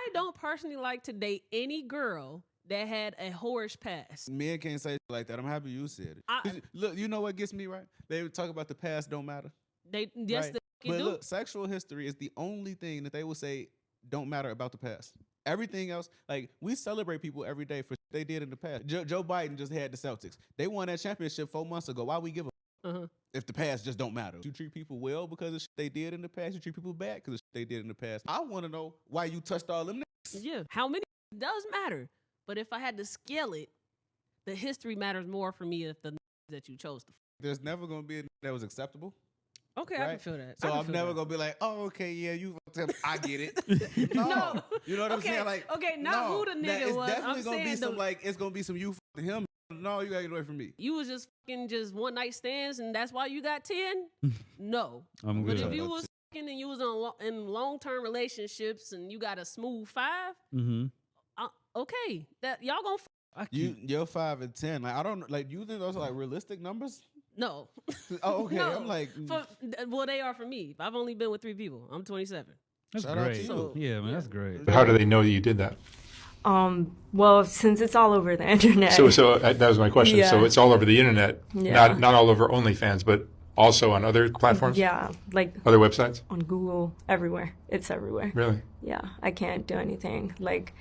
I don't personally like to date any girl that had a whorish past. Men can't say like that. I'm happy you said it. Look, you know what gets me right? They would talk about the past don't matter. Yes, right? they But do. look, sexual history is the only thing that they will say don't matter about the past. Everything else, like we celebrate people every day for they did in the past. Joe Biden just had the Celtics. They won that championship 4 months ago. Why we give a if the past just don't matter? You treat people well because of shit they did in the past. You treat people bad because of shit they did in the past. I want to know why you touched all them niggas. Yeah, how many does matter. But if I had to scale it, the history matters more for me if the that you chose to. There's never gonna be a that was acceptable. Okay, right? I can feel that. So I'm never gonna be like, oh, okay, yeah, you fucked him. I get it. No. You know what I'm saying? Like, not who the nigga was. It's definitely I'm gonna be some like it's gonna be some you fucked him. No, you gotta get away from me. You was just fucking just one night stands, and that's why you got 10. No, I'm good. But if you was fucking and you was in long term relationships and you got a smooth 5, okay, that y'all gonna. You're 5 and 10. Like I don't like. You think those are like realistic numbers? No. Oh, okay. No. I'm like, well, they are for me. I've only been with 3 people. I'm 27. That's Shout great. out to you. Yeah, man, that's great. How do they know that you did that? Well, since it's all over the internet. So that was my question. Yeah. So it's all over the internet, not all over OnlyFans, but also on other platforms? Yeah, like other websites? On Google, everywhere. It's everywhere. Really? Yeah, I can't do anything. Like,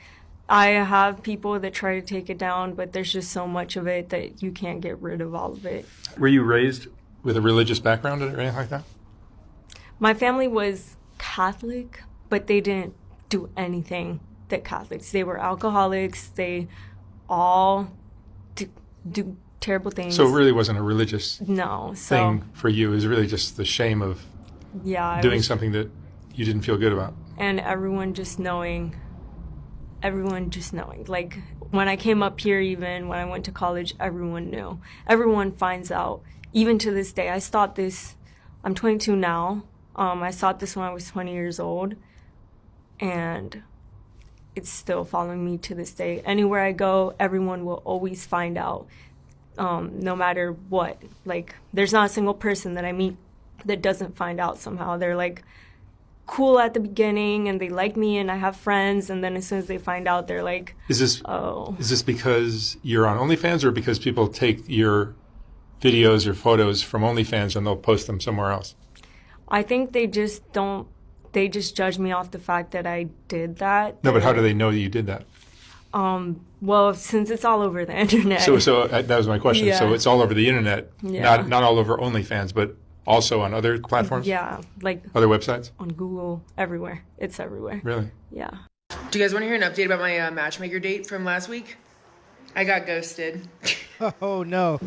I have people that try to take it down, but there's just so much of it that you can't get rid of all of it. Were you raised with a religious background or anything like that? My family was Catholic, but they didn't do anything that Catholics. They were alcoholics. They all do terrible things. So it really wasn't a religious thing for you. It was really just the shame of doing something that you didn't feel good about. And everyone just knowing. Like, when I came up here, even when I went to college, everyone knew. Everyone finds out. Even to this day, I thought this, I'm 22 now. I thought this when I was 20 years old. And it's still following me to this day. Anywhere I go, everyone will always find out, no matter what. Like, there's not a single person that I meet that doesn't find out somehow. They're like cool at the beginning and they like me and I have friends, and then as soon as they find out, they're like, is this because you're on OnlyFans, or because people take your videos or photos from OnlyFans and they'll post them somewhere else? I think they just judge me off the fact that I did that. No, but how do they know that you did that? Well, since it's all over the internet. So that was my question. Yeah. So it's all over the internet, not all over OnlyFans, but also on other platforms? Yeah, like other websites? On Google, everywhere. It's everywhere. Really? Yeah. Do you guys want to hear an update about my matchmaker date from last week? I got ghosted. Oh, no.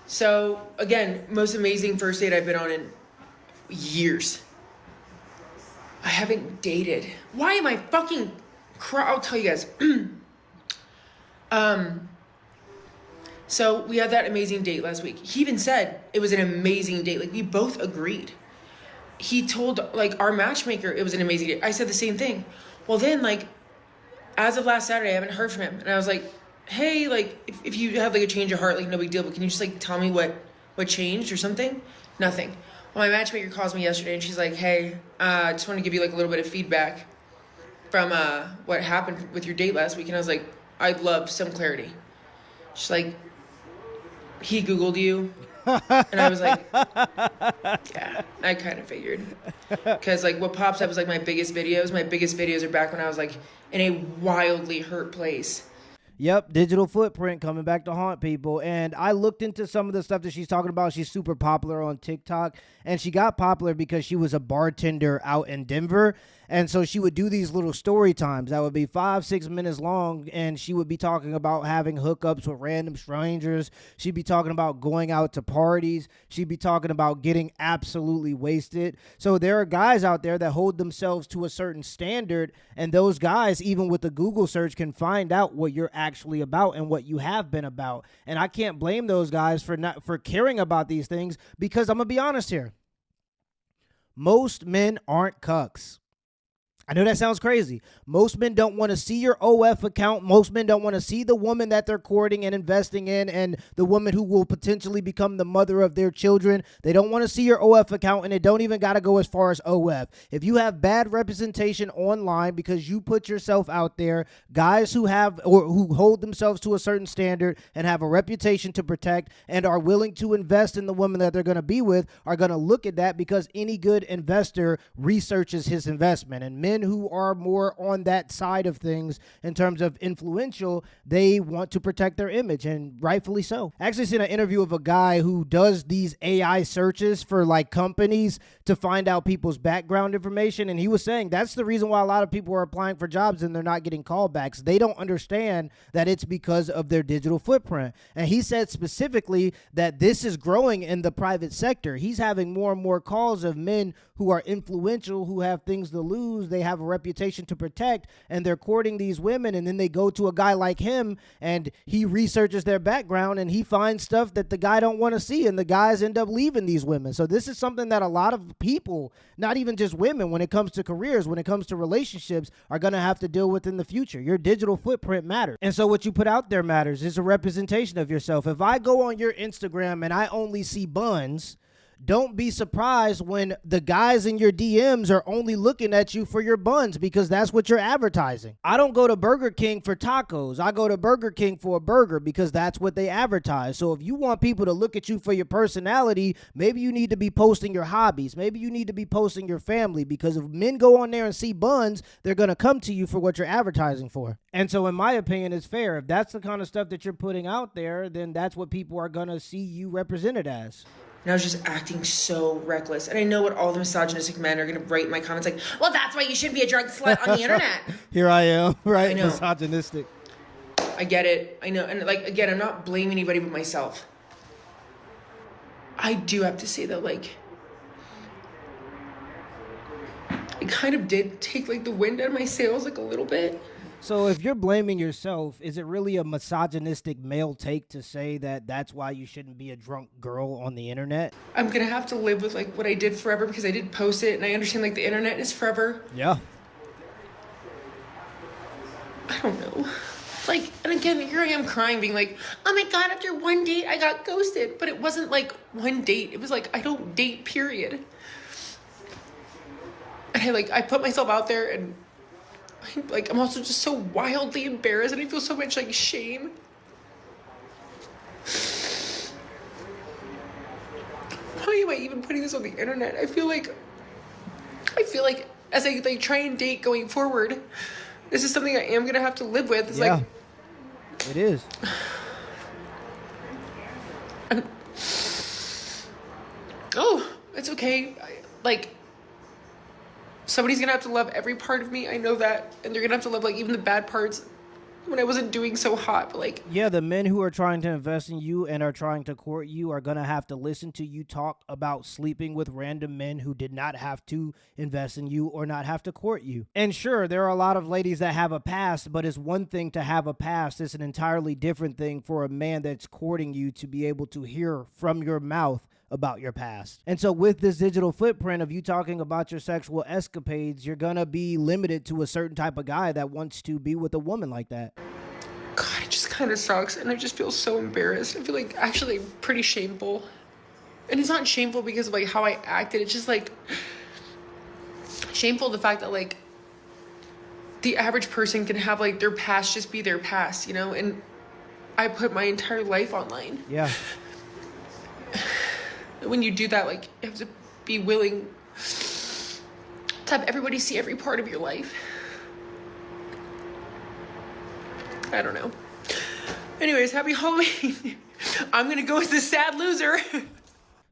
So, again, most amazing first date I've been on in years. I haven't dated. Why am I fucking I'll tell you guys. So we had that amazing date last week. He even said it was an amazing date. Like, we both agreed. He told, like, our matchmaker it was an amazing date. I said the same thing. Well, then, like, as of last Saturday, I haven't heard from him. And I was like, hey, like, if you have, like, a change of heart, like, no big deal, but can you just, like, tell me what changed or something? Nothing. Well, my matchmaker calls me yesterday, and she's like, hey, I just want to give you, like, a little bit of feedback from what happened with your date last week. And I was like, I'd love some clarity. She's like, he Googled you. And I was like, yeah, I kind of figured. Because, like, what pops up is, like, my biggest videos. My biggest videos are back when I was, like, in a wildly hurt place. Yep, digital footprint coming back to haunt people. And I looked into some of the stuff that she's talking about. She's super popular on TikTok. And she got popular because she was a bartender out in Denver. And so she would do these little story times that would be 5-6 minutes long. And she would be talking about having hookups with random strangers. She'd be talking about going out to parties. She'd be talking about getting absolutely wasted. So there are guys out there that hold themselves to a certain standard. And those guys, even with the Google search, can find out what you're actually about and what you have been about. And I can't blame those guys for caring about these things, because I'm going to be honest here. Most men aren't cucks. I know that sounds crazy. Most men don't want to see your OF account. Most men don't want to see the woman that they're courting and investing in and the woman who will potentially become the mother of their children. They don't want to see your OF account, and it don't even got to go as far as OF. If you have bad representation online because you put yourself out there, guys who have or who hold themselves to a certain standard and have a reputation to protect and are willing to invest in the woman that they're going to be with are going to look at that, because any good investor researches his investment. And men who are more on that side of things in terms of influential, they want to protect their image, and rightfully so. I actually seen an interview of a guy who does these AI searches for like companies to find out people's background information, and he was saying that's the reason why a lot of people are applying for jobs and they're not getting callbacks. They don't understand that it's because of their digital footprint. And he said specifically that this is growing in the private sector. He's having more and more calls of men who are influential, who have things to lose, they have a reputation to protect, and they're courting these women, and then they go to a guy like him and he researches their background and he finds stuff that the guy don't want to see, and the guys end up leaving these women. So this is something that a lot of people, not even just women, when it comes to careers, when it comes to relationships, are going to have to deal with in the future. Your digital footprint matters. And so what you put out there matters. It's a representation of yourself. If I go on your Instagram and I only see buns, don't be surprised when the guys in your DMs are only looking at you for your buns, because that's what you're advertising. I don't go to Burger King for tacos. I go to Burger King for a burger because that's what they advertise. So if you want people to look at you for your personality, maybe you need to be posting your hobbies. Maybe you need to be posting your family, because if men go on there and see buns, they're going to come to you for what you're advertising for. And so in my opinion, it's fair. If that's the kind of stuff that you're putting out there, then that's what people are going to see you represented as. And I was just acting so reckless. And I know what all the misogynistic men are going to write in my comments like, well, that's why you shouldn't be a drug slut on the internet. Here I am, right? I know. Misogynistic. I get it. I know. And like, again, I'm not blaming anybody but myself. I do have to say that, like, it kind of did take like the wind out of my sails like a little bit. So if you're blaming yourself, is it really a misogynistic male take to say that that's why you shouldn't be a drunk girl on the internet? I'm going to have to live with like what I did forever, because I did post it and I understand like the internet is forever. Yeah. I don't know. Like, and again, here I am crying, being like, oh my God, after one date, I got ghosted. But it wasn't like one date. It was like, I don't date, period. And I put myself out there, and I'm also just so wildly embarrassed, and I feel so much like shame. Why am I even putting this on the internet? I feel like as I try and date going forward, this is something I am gonna have to live with. It's yeah, it is. Oh, it's okay. Somebody's gonna have to love every part of me. I know that, and they're gonna have to love even the bad parts when I wasn't doing so hot. But yeah, the men who are trying to invest in you and are trying to court you are gonna have to listen to you talk about sleeping with random men who did not have to invest in you or not have to court you. And sure, there are a lot of ladies that have a past, but it's one thing to have a past. It's an entirely different thing for a man that's courting you to be able to hear from your mouth about your past. And so with this digital footprint of you talking about your sexual escapades, you're gonna be limited to a certain type of guy that wants to be with a woman like that. God, it just kind of sucks, and I just feel so embarrassed. I feel actually pretty shameful. And it's not shameful because of how I acted. It's just shameful the fact that the average person can have their past just be their past, and I put my entire life online. Yeah. When you do that, you have to be willing to have everybody see every part of your life. I don't know. Anyways, happy Halloween. I'm going to go as the sad loser.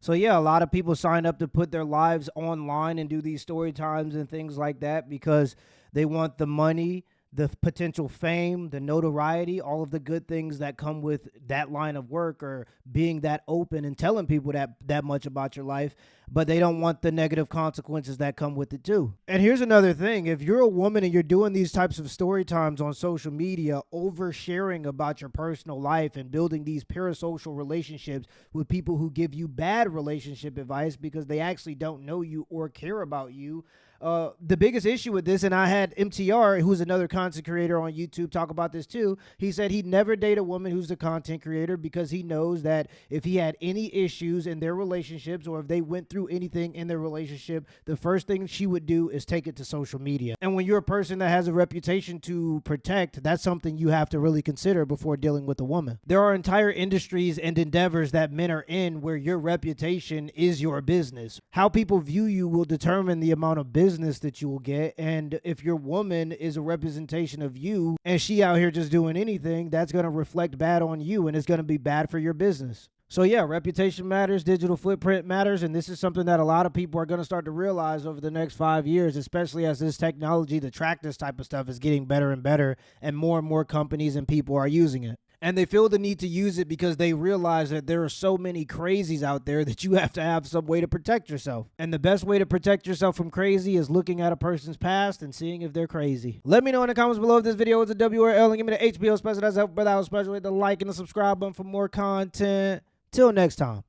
So yeah, a lot of people sign up to put their lives online and do these story times and things like that because they want the money, the potential fame, the notoriety, all of the good things that come with that line of work or being that open and telling people that much about your life. but they don't want the negative consequences that come with it too. And here's another thing. If you're a woman and you're doing these types of story times on social media, oversharing about your personal life and building these parasocial relationships with people who give you bad relationship advice because they actually don't know you or care about you, the biggest issue with this, and I had MTR, who's another content creator on YouTube, talk about this too. He said he'd never date a woman who's the content creator because he knows that if he had any issues in their relationships or if they went through anything in their relationship, the first thing she would do is take it to social media. And when you're a person that has a reputation to protect, that's something you have to really consider before dealing with a woman. There are entire industries and endeavors that men are in where your reputation is your business. How people view you will determine the amount of business that you will get. And if your woman is a representation of you and she out here just doing anything, that's going to reflect bad on you and it's going to be bad for your business. So yeah, reputation matters, digital footprint matters, and this is something that a lot of people are going to start to realize over the next 5 years, especially as this technology to track this type of stuff is getting better and better, and more companies and people are using it. And they feel the need to use it because they realize that there are so many crazies out there that you have to have some way to protect yourself. And the best way to protect yourself from crazy is looking at a person's past and seeing if they're crazy. Let me know in the comments below if this video is a W or L, and give me the HBO special. That's help without special. Hit the like and the subscribe button for more content. Till next time.